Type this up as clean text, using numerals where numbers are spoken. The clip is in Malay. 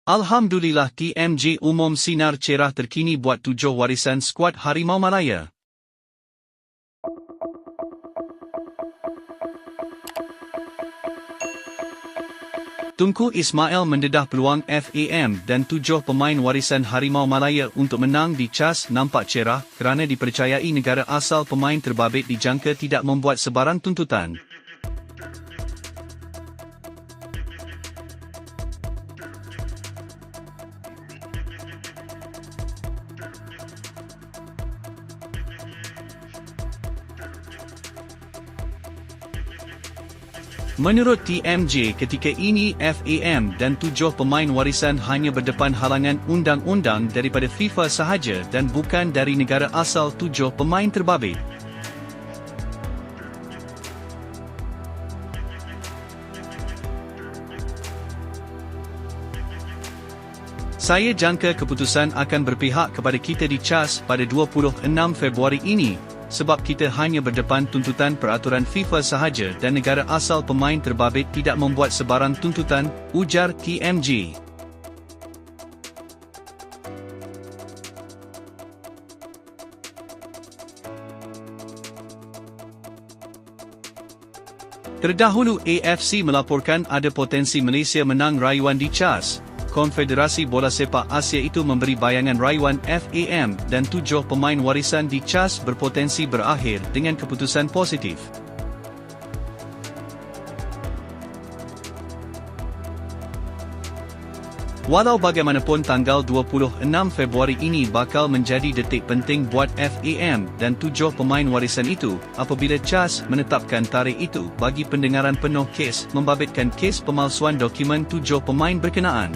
Alhamdulillah, TMJ umum sinar cerah terkini buat 7 warisan skuad Harimau Malaya. Tunku Ismail mendedah peluang FAM dan 7 pemain warisan Harimau Malaya untuk menang di CHAS nampak cerah kerana dipercayai negara asal pemain terbabit dijangka tidak membuat sebarang tuntutan. Menurut TMJ, ketika ini FAM dan 7 pemain warisan hanya berdepan halangan undang-undang daripada FIFA sahaja dan bukan dari negara asal 7 pemain terbabit. Saya jangka keputusan akan berpihak kepada kita di CHAS pada 26 Februari ini, sebab kita hanya berdepan tuntutan peraturan FIFA sahaja dan negara asal pemain terbabit tidak membuat sebarang tuntutan, ujar TMJ. Terdahulu AFC melaporkan ada potensi Malaysia menang rayuan di CHAS. Konfederasi Bola Sepak Asia itu memberi bayangan rayuan FAM dan 7 pemain warisan di CHAS berpotensi berakhir dengan keputusan positif. Walau bagaimanapun, tanggal 26 Februari ini bakal menjadi detik penting buat FAM dan 7 pemain warisan itu apabila CHAS menetapkan tarikh itu bagi pendengaran penuh kes membabitkan kes pemalsuan dokumen 7 pemain berkenaan.